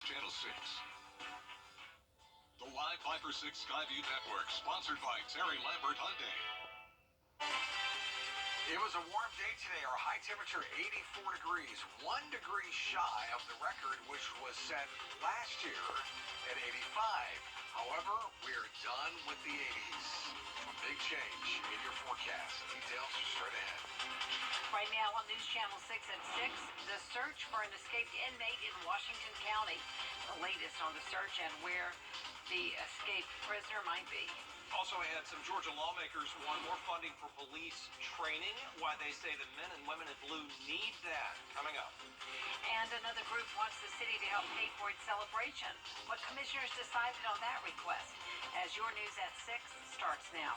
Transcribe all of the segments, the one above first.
Channel 6. The Live 5 for 6 Skyview Network, sponsored by Terry Lambert Hyundai. It was a warm day today. Our high temperature 84 degrees, 1 degree shy of the record, which was set last year at 85. However, we're done with the 80s. A big change in your forecast. Details are straight ahead. Right now on News Channel 6 at 6, the search for an escaped inmate in Washington County. The latest on the search and where the escaped prisoner might be. Also ahead, some Georgia lawmakers want more funding for police training, why they say the men and women in blue need that. Coming up. And another group wants the city to help pay for its celebration. What commissioners decided on that request? As your News at 6 starts now.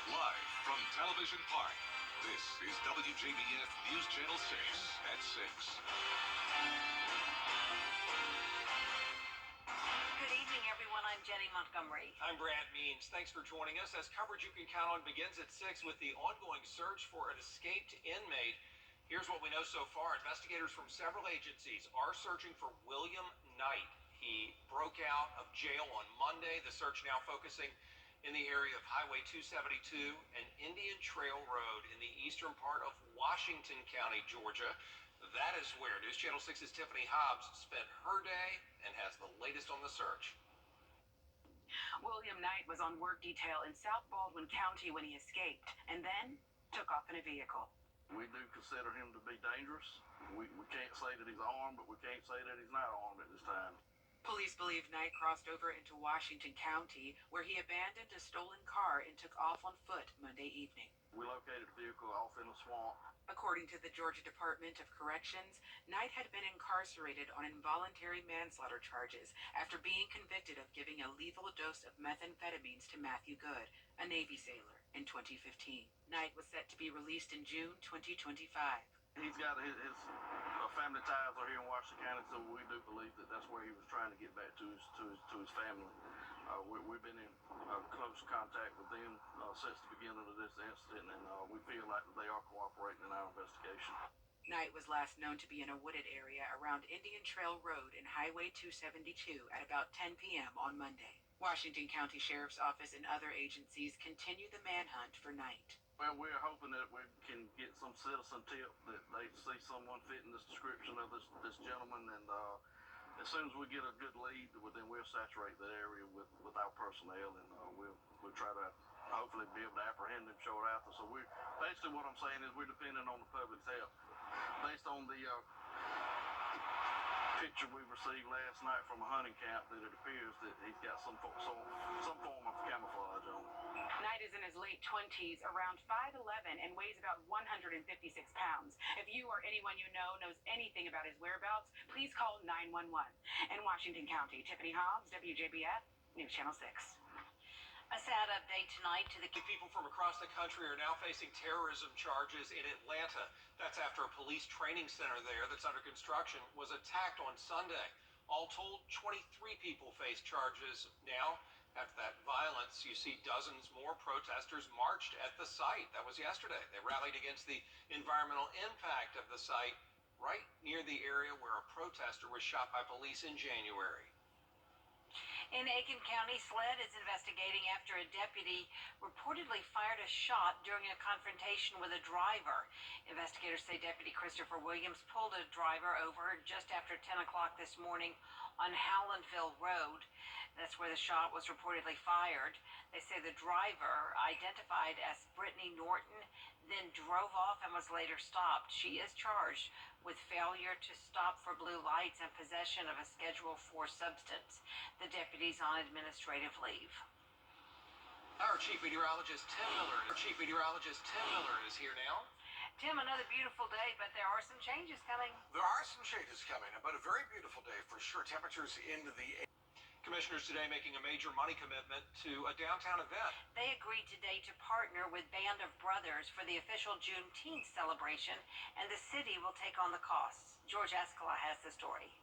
Live from Television Park, this is Wjbf News Channel 6 at 6. Good evening, everyone. I'm Jenny Montgomery. I'm Brad Means. Thanks for joining us as coverage you can count on begins at 6 with the ongoing search for an escaped inmate. Here's what we know so far. Investigators from several agencies are searching for William Knight. He broke out of jail on Monday. The search now focusing in the area of Highway 272 and Indian Trail Road in the eastern part of Washington County, Georgia. That is where News Channel 6's Tiffany Hobbs spent her day and has the latest on the search. William Knight was on work detail in South Baldwin County when he escaped and then took off in a vehicle. We do consider him to be dangerous. We can't say that he's armed, but we can't say that he's not armed at this time. Police believe Knight crossed over into Washington County, where he abandoned a stolen car and took off on foot Monday evening. We located the vehicle off in a swamp. According to the Georgia Department of Corrections, Knight had been incarcerated on involuntary manslaughter charges after being convicted of giving a lethal dose of methamphetamines to Matthew Good, a Navy sailor, in 2015. Knight was set to be released in June 2025. He's got his family ties are here in Washington County, so we do believe that that's where he was trying to get back to his family. We've been in close contact with them since the beginning of this incident, and we feel like they are cooperating in our investigation. Knight was last known to be in a wooded area around Indian Trail Road and Highway 272 at about 10 p.m. on Monday. Washington County Sheriff's Office and other agencies continue the manhunt for Knight. Well, we're hoping that we can get some citizen tip that they see someone fitting this description of this gentleman, and as soon as we get a good lead, then we'll saturate the area with our personnel, and we'll try to hopefully be able to apprehend him short after. So basically what I'm saying is we're depending on the public's help. Based on the picture we received last night from a hunting camp, that it appears that he's got some form of camouflage on. Knight is in his late 20s, around 5'11", and weighs about 156 pounds. If you or anyone you know knows anything about his whereabouts, please call 911. In Washington County, Tiffany Hobbs, Wjbf, News Channel 6. A sad update tonight to the People from across the country are now facing terrorism charges in Atlanta. That's after a police training center there that's under construction was attacked on Sunday. All told, 23 people face charges now. After that violence, you see dozens more protesters marched at the site. That was yesterday. They rallied against the environmental impact of the site right near the area where a protester was shot by police in January. In Aiken County, SLED is investigating after a deputy reportedly fired a shot during a confrontation with a driver. Investigators say Deputy Christopher Williams pulled a driver over just after 10 o'clock this morning on Howlandville Road. That's where the shot was reportedly fired. They say the driver, identified as Brittany Norton, then drove off and was later stopped. She is charged with failure to stop for blue lights and possession of a Schedule IV substance. The deputy's on administrative leave. Our Chief Meteorologist Tim Miller is here now. Tim, another beautiful day, but there are some changes coming. There are some changes coming, but a very beautiful day for sure. Temperatures into the Commissioners today making a major money commitment to a downtown event. They agreed today to partner with Band of Brothers for the official Juneteenth celebration, and the city will take on the costs. George Escala has the story.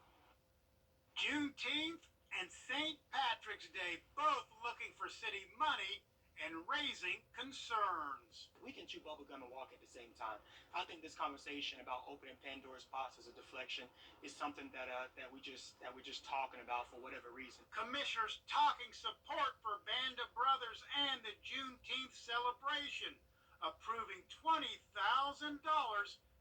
Juneteenth and St. Patrick's Day, both looking for city money and raising concerns. We can chew bubblegum and walk at the same time. I think this conversation about opening Pandora's box as a deflection is something that we're just talking about for whatever reason. Commissioners talking support for Band of Brothers and the Juneteenth celebration, approving $20,000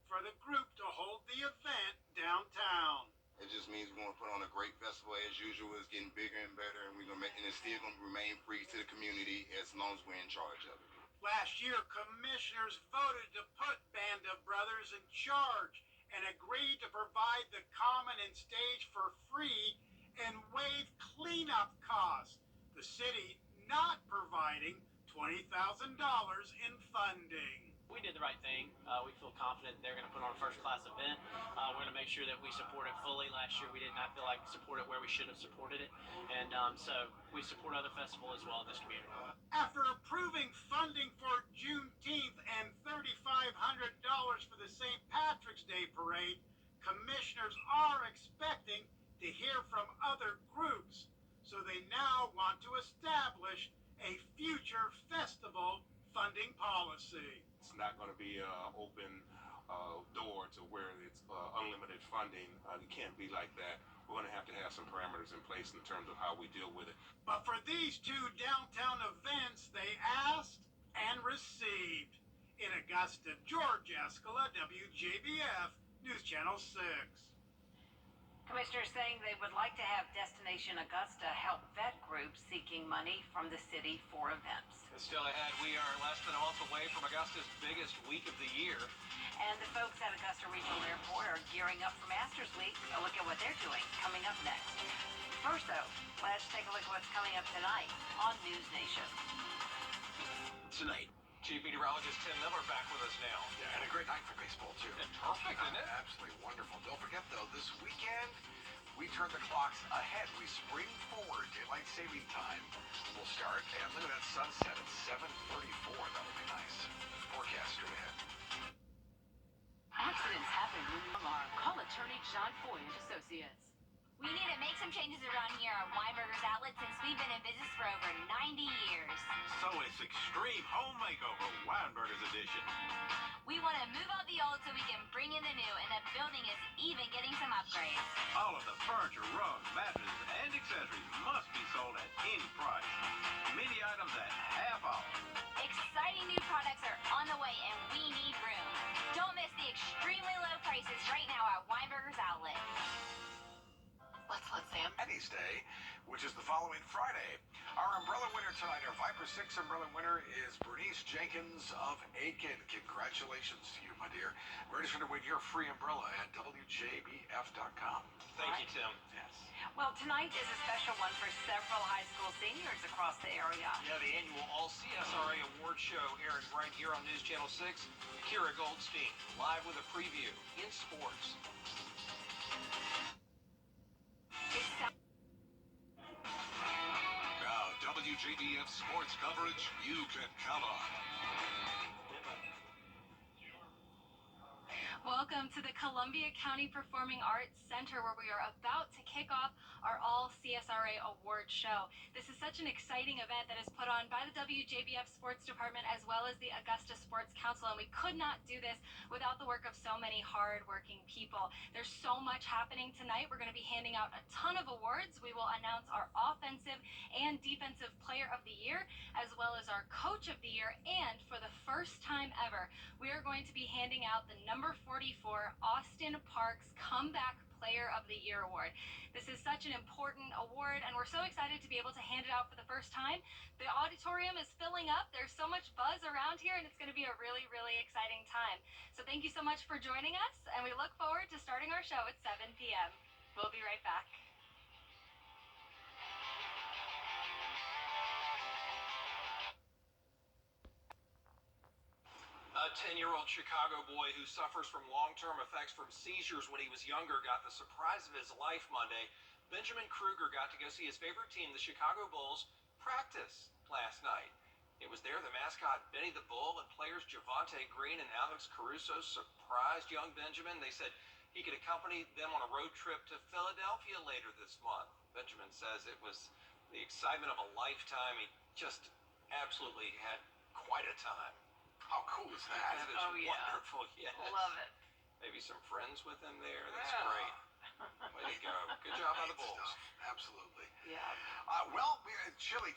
for the group to hold the event downtown. It just means we're going to put on a great festival as usual. It's getting bigger and better, and it's still going to remain free to the community as long as we're in charge of it. Last year, commissioners voted to put Band of Brothers in charge and agreed to provide the common and stage for free and waive cleanup costs. The city not providing $20,000 in funding. We did the right thing. We feel confident they're going to put on a first-class event. We're going to make sure that we support it fully. Last year, we did not feel like we supported it where we should have supported it. And so we support other festivals as well in this community. After approving funding for Juneteenth and $3,500 for the St. Patrick's Day Parade, commissioners are expecting to hear from other groups. So they now want to establish a future festival funding policy. It's not going to be an open door to where it's unlimited funding. It can't be like that. We're going to have some parameters in place in terms of how we deal with it. But for these two downtown events, they asked and received. In Augusta, George Escala, WJBF, News Channel 6. Commissioners saying they would like to have Destination Augusta help vet groups seeking money from the city for events. Still ahead, we are less than a month away from Augusta's biggest week of the year. And the folks at Augusta Regional Airport are gearing up for Masters Week. A look at what they're doing coming up next. First, though, let's take a look at what's coming up tonight on News Nation. Tonight, Chief Meteorologist Tim Miller back with us now. Yeah, and a great night for baseball, too. And perfect, isn't it? Absolutely wonderful. Don't forget, though, this weekend, we turn the clocks ahead. We spring forward daylight saving time. We'll start, and look at that sunset at 7:34. That'll be nice. Forecast straight ahead. Accidents happen when you alarm. Call attorney John Foy and Associates. We need to make some changes around here at Wjbf's Outlet since we've been in business for over 90 years. So it's Extreme Home Makeover, Wjbf's edition. We want to move out the old so we can bring in the new, and the building is even getting some upgrades. All of the furniture, rugs, mattresses, and accessories must be sold at any price. Many items at half off. Exciting new products are on the way, and we need room. Don't miss the extremely low prices right now at Wjbf's Outlet. Let's let Sam. Eddie's Day, which is the following Friday. Our umbrella winner tonight, our Viper 6 umbrella winner, is Bernice Jenkins of Aiken. Congratulations to you, my dear. Register to win your free umbrella at WJBF.com. Thank you, Tim. Yes. Well, tonight is a special one for several high school seniors across the area. Yeah, the annual All CSRA Award Show airing right here on News Channel 6. Kira Goldstein, live with a preview in sports. Now, WJBF sports coverage you can count on. Welcome to the Columbia County Performing Arts Center, where we are about to kick off our All CSRA Award Show. This is such an exciting event that is put on by the WJBF Sports Department as well as the Augusta Sports Council, and we could not do this without the work of so many hard-working people. There's so much happening tonight. We're going to be handing out a ton of awards. We will announce our Offensive and Defensive Player of the Year, as well as our Coach of the Year, and for the first time ever, we are going to be handing out the number 44 Austin Parks Comeback Player of the Year Award. This is such an important award, and we're so excited to be able to hand it out for the first time. The auditorium is filling up. There's so much buzz around here, and it's going to be a really, really exciting time. So thank you so much for joining us, and we look forward to starting our show at 7 p.m. We'll be right back. A 10-year-old Chicago boy who suffers from long-term effects from seizures when he was younger got the surprise of his life Monday. Benjamin Kruger got to go see his favorite team, the Chicago Bulls, practice last night. It was there the mascot Benny the Bull and players Javante Green and Alex Caruso surprised young Benjamin. They said he could accompany them on a road trip to Philadelphia later this month. Benjamin says it was the excitement of a lifetime. He just absolutely had quite a time. How cool is that? That is Oh, yeah. wonderful. Yes. Love it. Maybe some friends with him there. That's Yeah. great. Way to go. Good job on the Great Bulls. stuff. Absolutely. Yeah. Well, we're chilly.